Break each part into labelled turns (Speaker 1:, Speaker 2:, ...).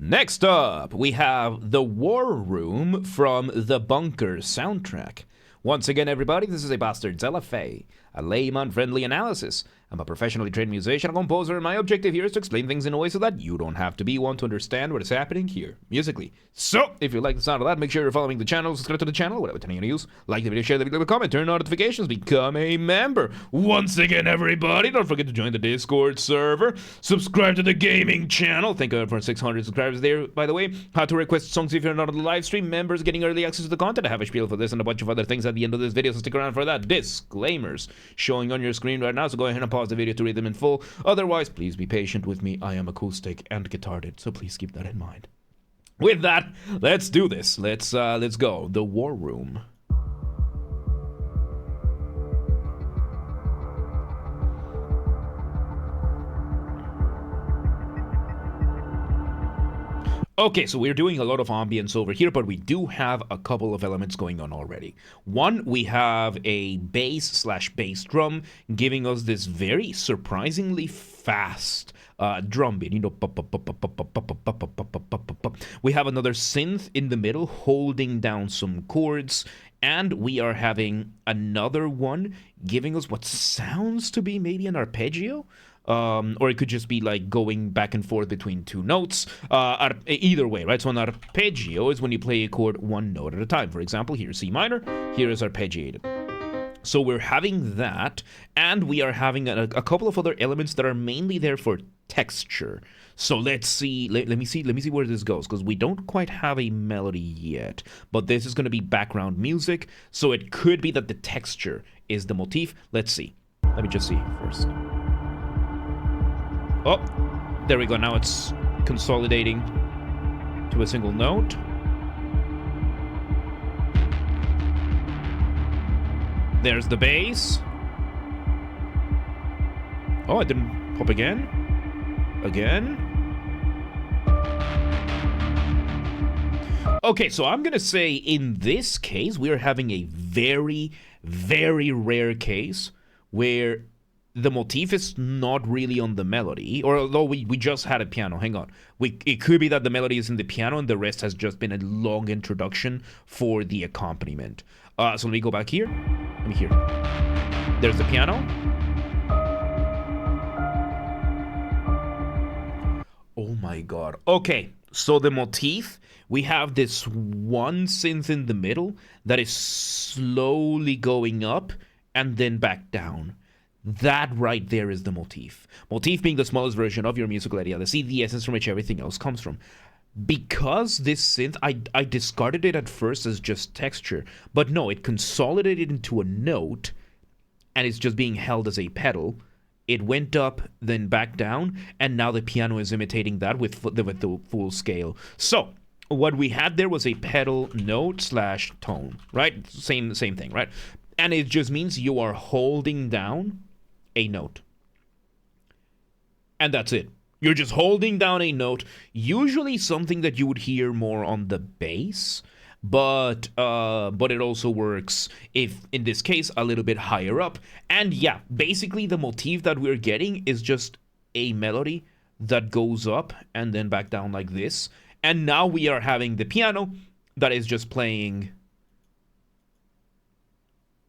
Speaker 1: Next up, we have The War Room from the Bunker soundtrack. Once again, everybody, this is a Basterd's LFA, a Layman-Friendly analysis. I'm a professionally trained musician and composer, and my objective here is to explain things in a way so that you don't have to be one to understand what is happening here, musically. So, if you like the sound of that, make sure you're following the channel, subscribe to the channel, whatever channel you use, like the video, share the video, comment, turn on notifications, become a member. Once again, everybody, don't forget to join the Discord server, subscribe to the gaming channel, thank God for 600 subscribers there, by the way. How to request songs if you're not on the live stream, members getting early access to the content, I have a spiel for this and a bunch of other things at the end of this video, so stick around for that. Disclaimers showing on your screen right now, so go ahead and pause the video to read them in full. Otherwise, please be patient with me. I am acoustic and guitarded, so please keep that in mind. With that, let's do this. Let's go. The War Room. Okay, so we're doing a lot of ambience over here, but we do have a couple of elements going on already. One, we have a bass/bass drum giving us this very surprisingly fast drum beat. You know, we have another synth in the middle holding down some chords, and we are having another one giving us what sounds to be maybe an arpeggio. Or it could just be like going back and forth between two notes. Either way, right? So an arpeggio is when you play a chord one note at a time. For example, here's C minor, here is arpeggiated. So we're having that, and we are having a couple of other elements that are mainly there for texture. So let's see, let me see where this goes, because we don't quite have a melody yet, but this is going to be background music, so it could be that the texture is the motif. Let's see. Let me just see first. Oh, there we go. Now it's consolidating to a single note. There's the bass. Oh, it didn't pop again. Again. Okay, so I'm gonna say in this case, we are having a very, very rare case where the motif is not really on the melody, or although we just had a piano. Hang on. It could be that the melody is in the piano and the rest has just been a long introduction for the accompaniment. So let me go back here. Let me hear. There's the piano. Oh my god. Okay, so the motif, we have this one synth in the middle that is slowly going up and then back down. That right there is the motif. Motif being the smallest version of your musical idea, the essence from which everything else comes from. Because this synth, I discarded it at first as just texture, but no, it consolidated into a note, and it's just being held as a pedal. It went up, then back down, and now the piano is imitating that with the full scale. So, what we had there was a pedal note/tone, right? Same thing, right? And it just means you are holding down a note. And that's it. You're just holding down a note, usually something that you would hear more on the bass, but it also works if, in this case, a little bit higher up. And yeah, basically the motif that we're getting is just a melody that goes up and then back down like this. And now we are having the piano that is just playing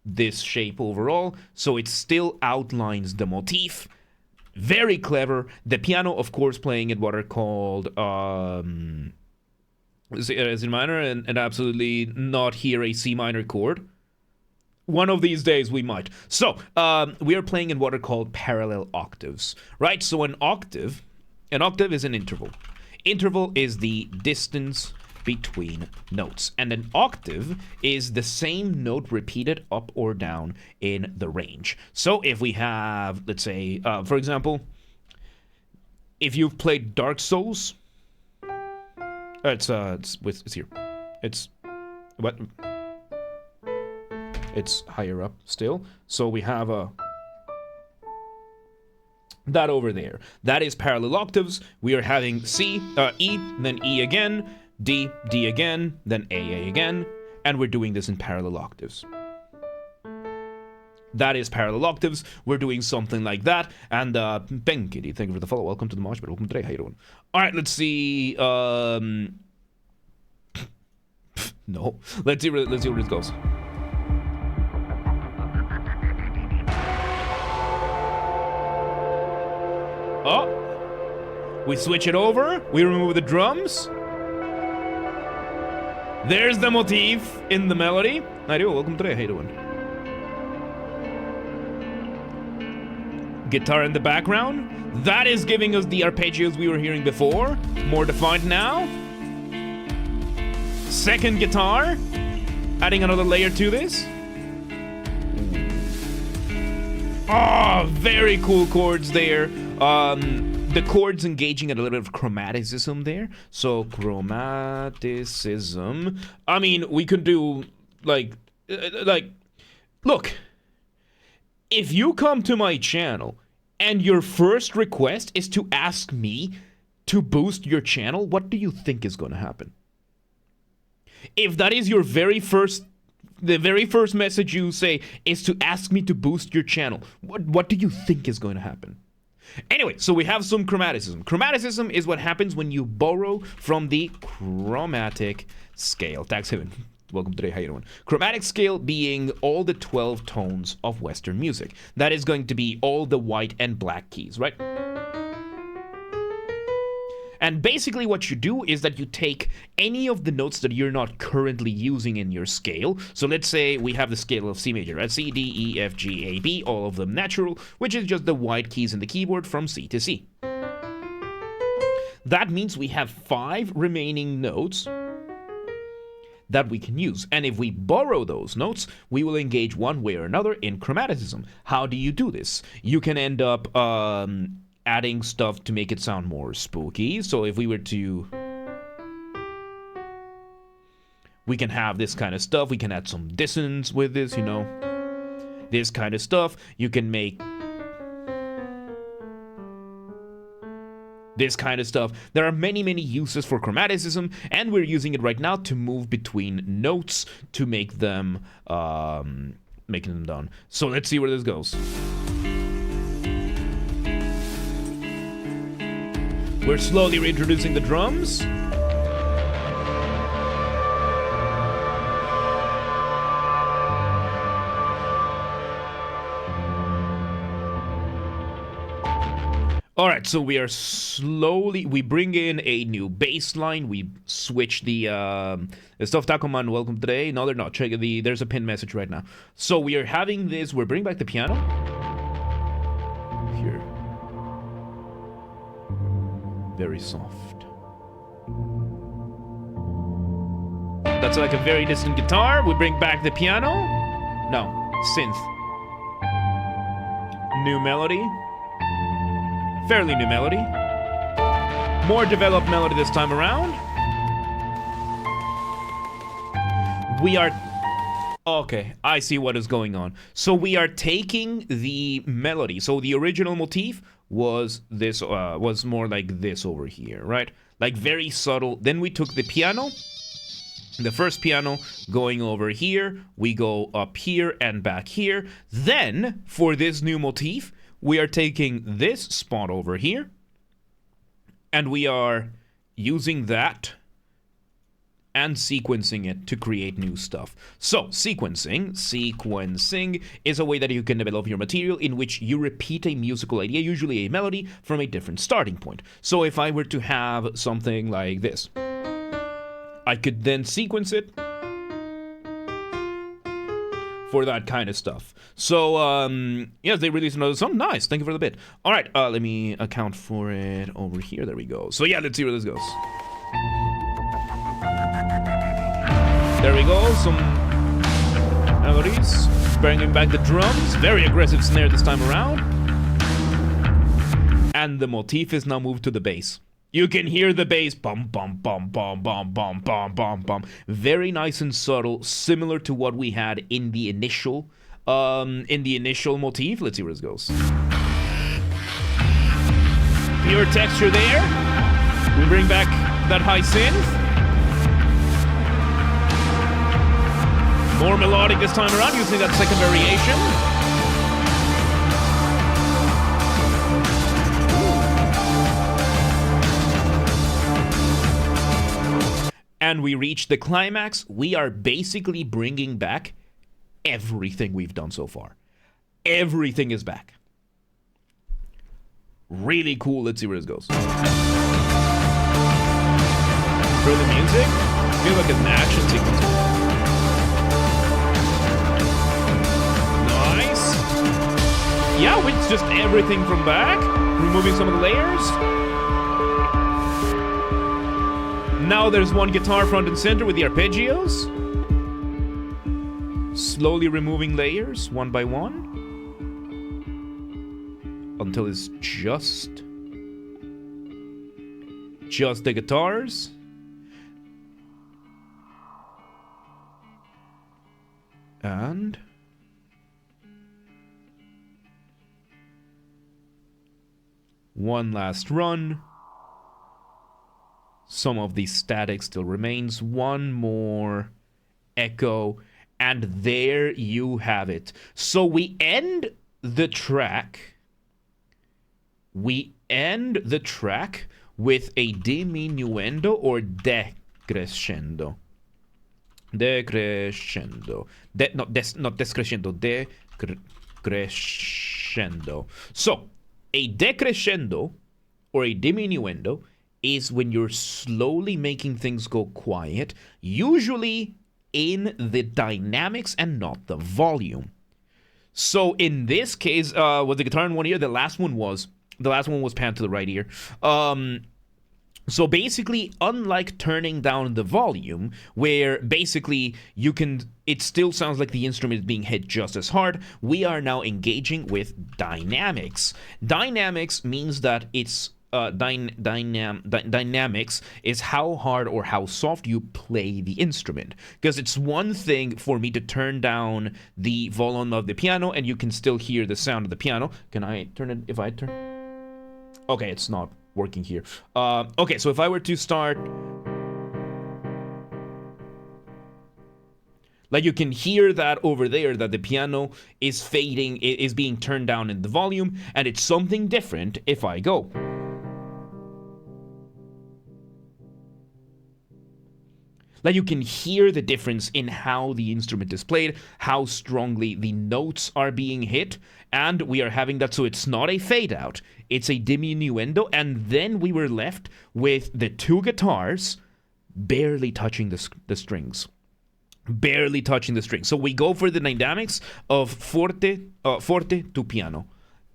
Speaker 1: this shape overall, so it still outlines the motif. Very clever. The piano, of course, playing at what are called is in minor, and absolutely not here a C minor chord. One of these days we might. So we are playing in what are called parallel octaves, right? So an octave is an interval. Interval is the distance between notes, and an octave is the same note repeated up or down in the range. So if we have, let's say, for example, if you've played Dark Souls, it's here. It's what? It's higher up still. So we have that over there. That is parallel octaves. We are having C, E, then E again, D, D again, then A again, and we're doing this in parallel octaves. That is parallel octaves. We're doing something like that. And Ben Kitty, thank you for the follow. Welcome to the Mosh Pit. Welcome today. How you doing? All right, let's see. No, let's see where this goes. Oh, we switch it over. We remove the drums. There's the motif in the melody. I do. Welcome today. How you doing? Guitar in the background. That is giving us the arpeggios we were hearing before. More defined now. Second guitar. Adding another layer to this. Oh, very cool chords there. The chords engaging at a little bit of chromaticism there. So chromaticism. I mean, we could do like, look. If you come to my channel and your first request is to ask me to boost your channel, what do you think is going to happen? If that is your the very first message you say is to ask me to boost your channel, what do you think is going to happen? Anyway, so we have some chromaticism. Chromaticism is what happens when you borrow from the chromatic scale. Tax Heaven, welcome today, how you doing? Chromatic scale being all the 12 tones of Western music. That is going to be all the white and black keys, right? And basically what you do is that you take any of the notes that you're not currently using in your scale. So let's say we have the scale of C major, right? C, D, E, F, G, A, B, all of them natural, which is just the white keys in the keyboard from C to C. That means we have 5 remaining notes that we can use. And if we borrow those notes, we will engage one way or another in chromaticism. How do you do this? You can end up adding stuff to make it sound more spooky. So if we were to... we can have this kind of stuff. We can add some dissonance with this, you know. This kind of stuff. You can make... this kind of stuff. There are many, many uses for chromaticism, and we're using it right now to move between notes to make them making them done. So let's see where this goes. We're slowly reintroducing the drums. Alright, so we are slowly, we bring in a new bass line, we switch the stuff. Tacoman, welcome today. No, they're not. Check there's a pinned message right now. So we are having this, we're bringing back the piano. Here. Very soft. That's like a very distant guitar. We bring back the piano. No, synth. New melody. Fairly new melody. More developed melody this time around. We are... okay, I see what is going on. So we are taking the melody. So the original motif was this, was more like this over here, right? Like very subtle. Then we took the piano, the first piano, going over here. We go up here and back here. Then, for this new motif, we are taking this spot over here, and we are using that and sequencing it to create new stuff. So, sequencing is a way that you can develop your material in which you repeat a musical idea, usually a melody, from a different starting point. So if I were to have something like this, I could then sequence it for that kind of stuff. So, yes, they released another song. Nice, thank you for the bit. All right, let me account for it over here. There we go. So yeah, let's see where this goes. There we go, some melodies. Bringing back the drums. Very aggressive snare this time around. And the motif is now moved to the bass. You can hear the bass. Bum, bum, bum, bum, bum, bum, bum, bum, bum. Very nice and subtle, similar to what we had in the initial motif. Let's see where this goes. Pure texture there. We bring back that high synth. More melodic this time around, using that second variation. and we reach the climax, we are basically bringing back everything we've done so far. Everything is back. Really cool. Let's see where this goes. For the music, I feel like an action sequence. Nice. Yeah, it's just everything from back. Removing some of the layers. Now there's one guitar front and center with the arpeggios. Slowly removing layers one by one. Until it's just the guitars. And one last run. Some of the static still remains. One more echo. And there you have it. So we end the track. We end the track with a diminuendo or decrescendo. Decrescendo. Not descrescendo. Decrescendo. So, a decrescendo or a diminuendo is when you're slowly making things go quiet, usually in the dynamics and not the volume. So in this case, with the guitar in one ear, the last one was panned to the right ear. So basically, unlike turning down the volume, where basically it still sounds like the instrument is being hit just as hard, we are now engaging with dynamics. Dynamics means that it's dynamics is how hard or how soft you play the instrument. Because it's one thing for me to turn down the volume of the piano and you can still hear the sound of the piano. Can I turn it if I turn? Okay, it's not working here. Okay, so if I were to start, like you can hear that over there, that the piano is fading, is being turned down in the volume, and it's something different if I go. Like you can hear the difference in how the instrument is played, how strongly the notes are being hit, and we are having that, so it's not a fade out, it's a diminuendo, and then we were left with the two guitars barely touching the strings. Barely touching the strings. So we go for the dynamics of forte to piano.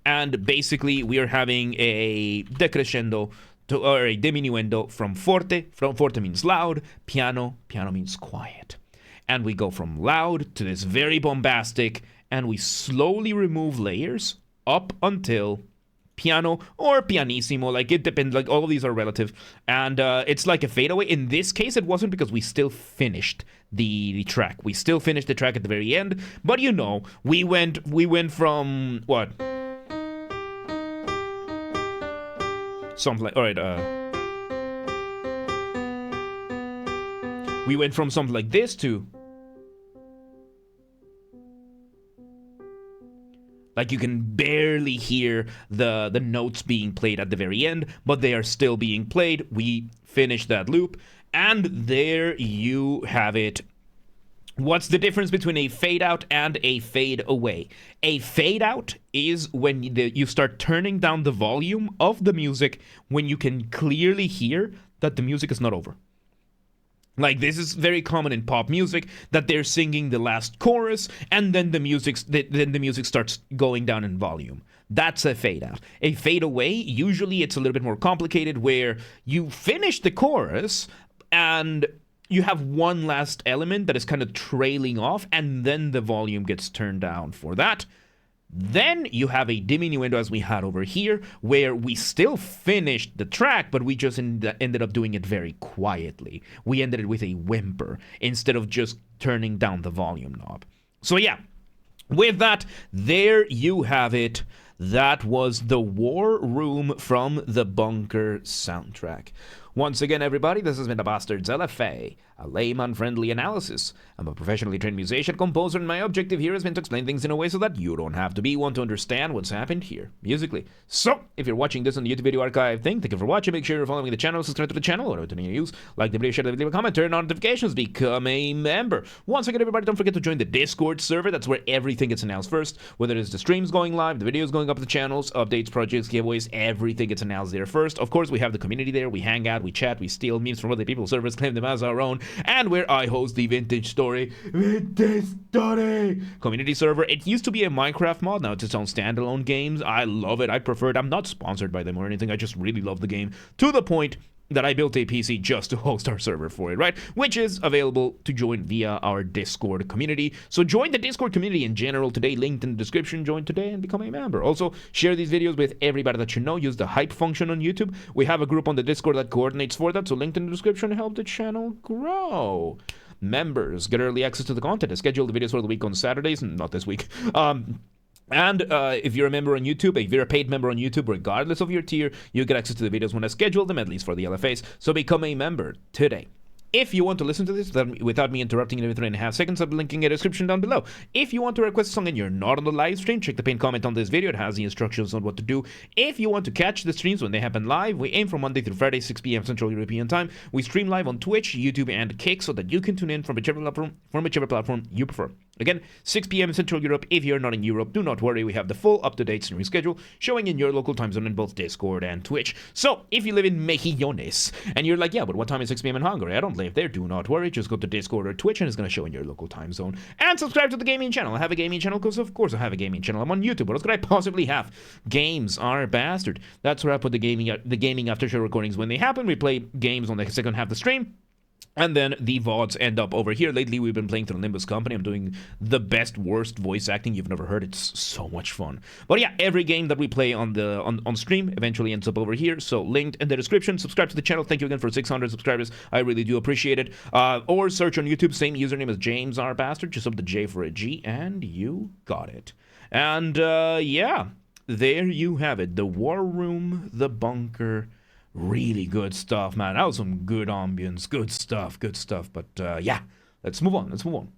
Speaker 1: And basically we are having a decrescendo or a diminuendo from forte. From forte means loud, piano means quiet. And we go from loud to this very bombastic, and we slowly remove layers up until piano or pianissimo, like it depends, like all of these are relative, and it's like a fadeaway. In this case it wasn't, because we still finished the track. We still finished the track at the very end, but you know, we went from what? Something like, alright, we went from something like this to, like you can barely hear the notes being played at the very end, but they are still being played. We finished that loop, and there you have it. What's the difference between a fade out and a fade away? A fade out is when you start turning down the volume of the music when you can clearly hear that the music is not over. Like, this is very common in pop music, that they're singing the last chorus and then the music starts going down in volume. That's a fade out. A fade away, usually it's a little bit more complicated, where you finish the chorus and you have one last element that is kind of trailing off, and then the volume gets turned down for that. Then you have a diminuendo, as we had over here, where we still finished the track, but we just ended up doing it very quietly. We ended it with a whimper instead of just turning down the volume knob. So yeah, with that, there you have it. That was the War Room from the Bunker soundtrack. Once again, everybody, this has been the Bastards LFA, a layman-friendly analysis. I'm a professionally trained musician, composer, and my objective here has been to explain things in a way so that you don't have to be one to understand what's happened here, musically. So, if you're watching this on the YouTube video archive thing, thank you for watching. Make sure you're following the channel, subscribe to the channel, whatever to use. Like the video, share the video, comment, turn on notifications, become a member. Once again, everybody, don't forget to join the Discord server. That's where everything gets announced first, whether it's the streams going live, the videos going up to the channels, updates, projects, giveaways, everything gets announced there first. Of course, we have the community there. We hang out, we chat, we steal memes from other people's servers, claim them as our own, and where I host the Vintage Story community server. It used to be a Minecraft mod, now it's its own standalone games. I love it. I prefer it. I'm not sponsored by them or anything. I just really love the game to the point that I built a PC just to host our server for it, right? Which is available to join via our Discord community. So join the Discord community in general today, linked in the description. Join today and become a member. Also, share these videos with everybody that you know. Use the hype function on YouTube. We have a group on the Discord that coordinates for that, so linked in the description to help the channel grow. Members get early access to the content. I schedule the videos for the week on Saturdays, not this week. And if you're a member on YouTube, if you're a paid member on YouTube, regardless of your tier, you get access to the videos when I schedule them, at least for the LFAs. So become a member today. If you want to listen to this without me interrupting it every 3.5 seconds, I'm linking a description down below. If you want to request a song and you're not on the live stream, check the pinned comment on this video. It has the instructions on what to do. If you want to catch the streams when they happen live, we aim from Monday through Friday, 6 p.m. Central European Time. We stream live on Twitch, YouTube, and Kick so that you can tune in from whichever platform you prefer. Again, 6 p.m. Central Europe. If you're not in Europe, do not worry. We have the full up-to-date streaming schedule showing in your local time zone in both Discord and Twitch. So, if you live in Mejillones and you're like, yeah, but what time is 6 p.m. in Hungary? I don't live there. Do not worry. Just go to Discord or Twitch and it's going to show in your local time zone. And subscribe to the gaming channel. I have a gaming channel because, of course, I have a gaming channel. I'm on YouTube. What else could I possibly have? Games are Bastard. That's where I put the gaming after show recordings when they happen. We play games on the second half of the stream. And then the VODs end up over here. Lately, we've been playing through Nimbus Company. I'm doing the best, worst voice acting you've never heard. It's so much fun. But yeah, every game that we play on stream eventually ends up over here. So linked in the description. Subscribe to the channel. Thank you again for 600 subscribers. I really do appreciate it. Or search on YouTube. Same username as James R. Basterd. Just up the J for a G. And you got it. And yeah, there you have it. The War Room, the Bunker. Really good stuff, man. That was some good ambience. Good stuff. But yeah, let's move on.